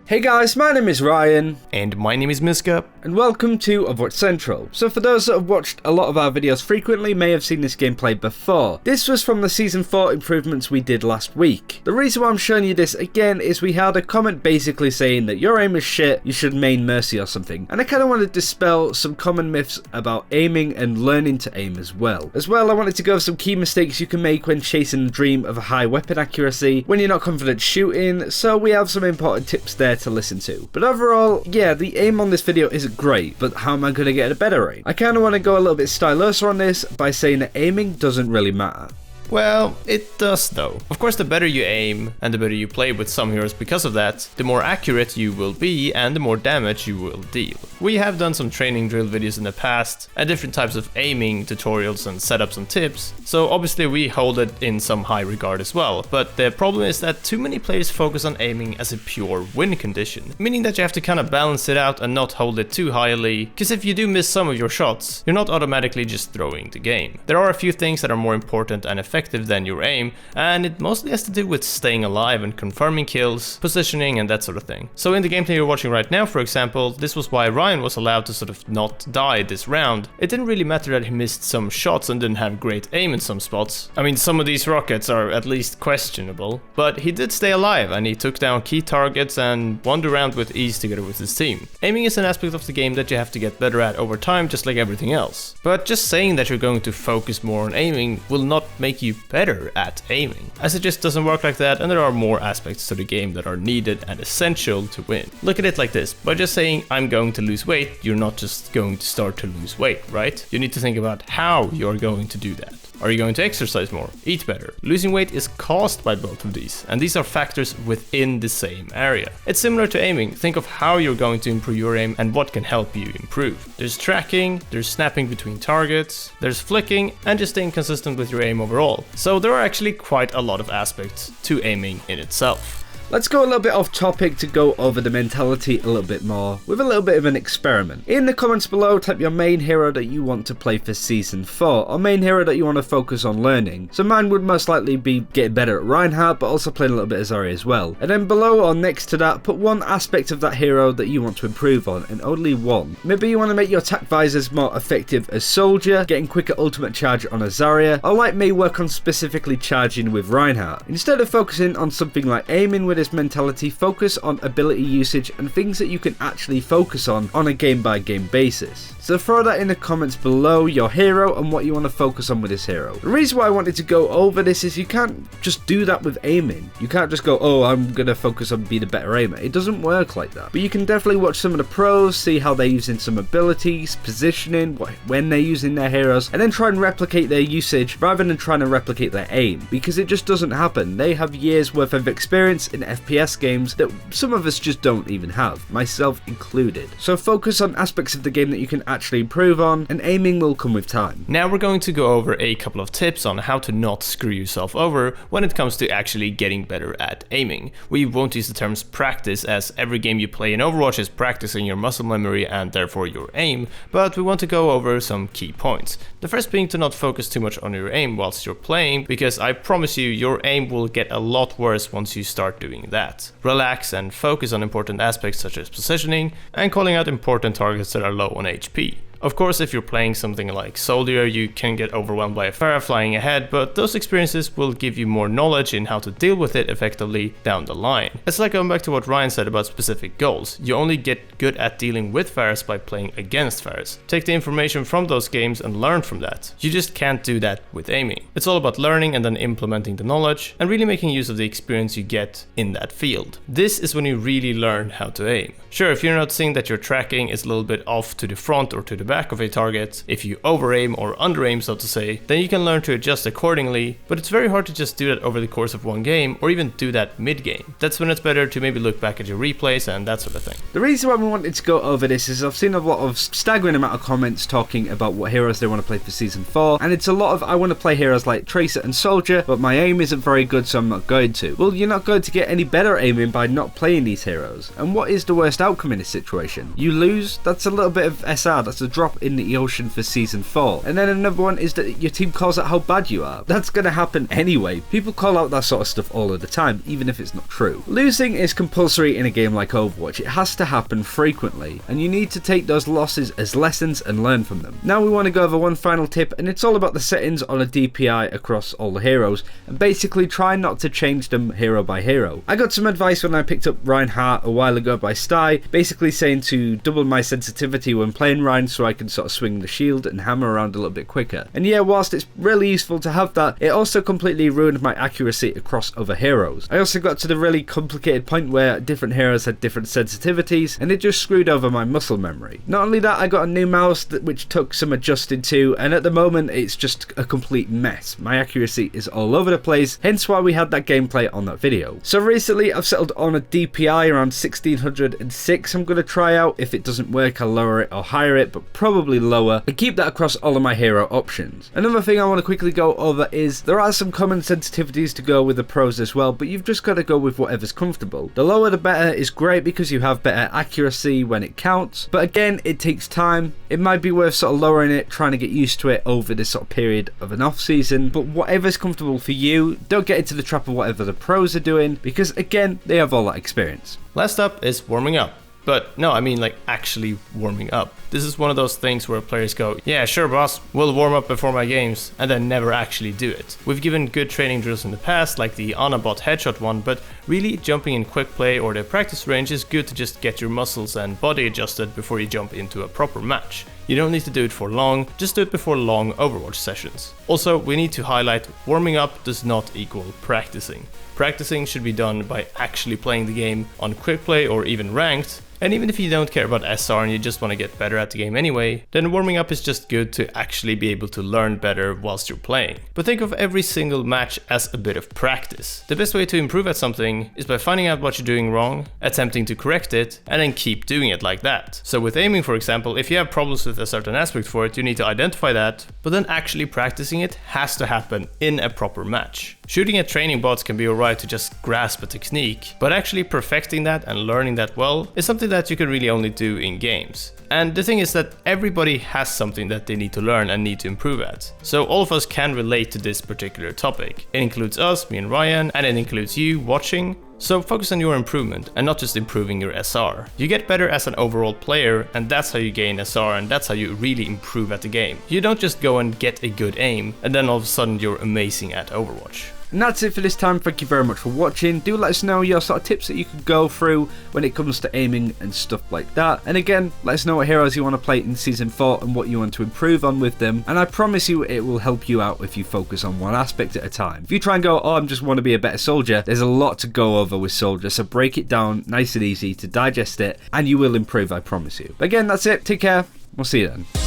Hey guys, my name is Ryan. And my name is Miska. And welcome to Overwatch Central. So for those that have watched a lot of our videos frequently may have seen this gameplay before. This was from the Season 4 improvements we did last week. The reason why I'm showing you this again is we had a comment basically saying that your aim is shit, you should main Mercy or something. And I kind of want to dispel some common myths about aiming and learning to aim as well. I wanted to go over some key mistakes you can make when chasing the dream of a high weapon accuracy, when you're not confident shooting, so we have some important tips there to listen to. But overall, yeah, the aim on this video isn't great, but how am I going to get a better aim? I kind of want to go a little bit stylish on this by saying that aiming doesn't really matter. Well, it does though. Of course, the better you aim and the better you play with some heroes because of that, the more accurate you will be and the more damage you will deal. We have done some training drill videos in the past and different types of aiming tutorials and setups and tips, so obviously we hold it in some high regard as well. But the problem is that too many players focus on aiming as a pure win condition, meaning that you have to kind of balance it out and not hold it too highly, because if you do miss some of your shots, you're not automatically just throwing the game. There are a few things that are more important and effective than your aim, and it mostly has to do with staying alive and confirming kills, positioning and that sort of thing. So in the gameplay you're watching right now, for example, this was why Ryan was allowed to sort of not die this round. It didn't really matter that he missed some shots and didn't have great aim in some spots. I mean, some of these rockets are at least questionable, but he did stay alive and he took down key targets and won the round with ease together with his team. Aiming is an aspect of the game that you have to get better at over time, just like everything else. But just saying that you're going to focus more on aiming will not make you better at aiming, as it just doesn't work like that, and there are more aspects to the game that are needed and essential to win. Look at it like this: by just saying I'm going to lose weight, you're not just going to start to lose weight, right? You need to think about how you're going to do that. Are you going to exercise more? Eat better? Losing weight is caused by both of these, and these are factors within the same area. It's similar to aiming. Think of how you're going to improve your aim and what can help you improve. There's tracking, there's snapping between targets, there's flicking, and just staying consistent with your aim overall. So there are actually quite a lot of aspects to aiming in itself. Let's go a little bit off topic to go over the mentality a little bit more, with a little bit of an experiment. In the comments below, type your main hero that you want to play for Season 4, or main hero that you want to focus on learning. So mine would most likely be getting better at Reinhardt, but also playing a little bit of Zarya as well. And then below or next to that, put one aspect of that hero that you want to improve on, and only one. Maybe you want to make your attack visors more effective as Soldier, getting quicker ultimate charge on a Zarya, or like me, work on specifically charging with Reinhardt. Instead of focusing on something like aiming with his mentality, focus on ability usage and things that you can actually focus on a game by game basis. So throw that in the comments below, your hero and what you want to focus on with this hero. The reason why I wanted to go over this is you can't just do that with aiming. You can't just go, oh, I'm going to focus on being a better aimer. It doesn't work like that. But you can definitely watch some of the pros, see how they're using some abilities, positioning, when they're using their heroes, and then try and replicate their usage rather than trying to replicate their aim, because it just doesn't happen. They have years worth of experience in FPS games that some of us just don't even have, myself included. So focus on aspects of the game that you can actually improve on, and aiming will come with time. Now we're going to go over a couple of tips on how to not screw yourself over when it comes to actually getting better at aiming. We won't use the terms practice, as every game you play in Overwatch is practicing your muscle memory and therefore your aim, but we want to go over some key points. The first being to not focus too much on your aim whilst you're playing, because I promise you your aim will get a lot worse once you start doing that. Relax and focus on important aspects such as positioning and calling out important targets that are low on HP. Of course, if you're playing something like Soldier, you can get overwhelmed by a Pharah flying ahead, but those experiences will give you more knowledge in how to deal with it effectively down the line. It's like going back to what Ryan said about specific goals. You only get good at dealing with Pharahs by playing against Pharahs. Take the information from those games and learn from that. You just can't do that with aiming. It's all about learning and then implementing the knowledge and really making use of the experience you get in that field. This is when you really learn how to aim. Sure, if you're not seeing that your tracking is a little bit off to the front or to the back of a target, if you over-aim or under-aim, so to say, then you can learn to adjust accordingly, but it's very hard to just do that over the course of one game or even do that mid-game. That's when it's better to maybe look back at your replays and that sort of thing. The reason why we wanted to go over this is I've seen a lot of staggering amount of comments talking about what heroes they want to play for Season 4, and it's a lot of I want to play heroes like Tracer and Soldier, but my aim isn't very good, so I'm not going to. Well, you're not going to get any better aiming by not playing these heroes. And what is the worst outcome in this situation? You lose? That's a little bit of SR, that's a drop in the ocean for Season 4. And then another one is that your team calls out how bad you are. That's gonna happen anyway. People call out that sort of stuff all of the time, even if it's not true. Losing is compulsory in a game like Overwatch. It has to happen frequently, and you need to take those losses as lessons and learn from them. Now we want to go over one final tip, and it's all about the settings on a DPI across all the heroes, and basically try not to change them hero by hero. I got some advice when I picked up Reinhardt a while ago by Sty, basically saying to double my sensitivity when playing Rein so I can sort of swing the shield and hammer around a little bit quicker. And yeah, whilst it's really useful to have that, it also completely ruined my accuracy across other heroes. I also got to the really complicated point where different heroes had different sensitivities, and it just screwed over my muscle memory. Not only that, I got a new mouse which took some adjusting to, and at the moment it's just a complete mess. My accuracy is all over the place, hence why we had that gameplay on that video. So recently I've settled on a DPI around 1606. I'm going to try out. If it doesn't work, I'll lower it or higher it, but probably lower, and keep that across all of my hero options. Another thing I want to quickly go over is there are some common sensitivities to go with the pros as well, but you've just got to go with whatever's comfortable. The lower the better is great because you have better accuracy when it counts, but again, it takes time. It might be worth sort of lowering it, trying to get used to it over this sort of period of an off season, but whatever's comfortable for you, don't get into the trap of whatever the pros are doing, because again, they have all that experience. Last up is warming up. But no, I mean like actually warming up. This is one of those things where players go, yeah, sure boss, we'll warm up before my games, and then never actually do it. We've given good training drills in the past, like the Anabot headshot one, but really jumping in quick play or the practice range is good to just get your muscles and body adjusted before you jump into a proper match. You don't need to do it for long, just do it before long Overwatch sessions. Also, we need to highlight warming up does not equal practicing. Practicing should be done by actually playing the game on quick play or even ranked. And even if you don't care about SR and you just want to get better at the game anyway, then warming up is just good to actually be able to learn better whilst you're playing. But think of every single match as a bit of practice. The best way to improve at something is by finding out what you're doing wrong, attempting to correct it, and then keep doing it like that. So with aiming, for example, if you have problems with a certain aspect for it, you need to identify that, but then actually practicing it has to happen in a proper match. Shooting at training bots can be alright to just grasp a technique, but actually perfecting that and learning that well is something that you can really only do in games. And the thing is that everybody has something that they need to learn and need to improve at. So all of us can relate to this particular topic. It includes us, me and Ryan, and it includes you watching. So focus on your improvement and not just improving your SR. You get better as an overall player, and that's how you gain SR, and that's how you really improve at the game. You don't just go and get a good aim and then all of a sudden you're amazing at Overwatch. And that's it for this time. Thank you very much for watching. Do let us know your sort of tips that you could go through when it comes to aiming and stuff like that. And again, let us know what heroes you want to play in Season 4 and what you want to improve on with them. And I promise you it will help you out if you focus on one aspect at a time. If you try and go, oh, I just want to be a better soldier, there's a lot to go over with soldier. So break it down nice and easy to digest it, and you will improve, I promise you. But again, that's it. Take care. We'll see you then.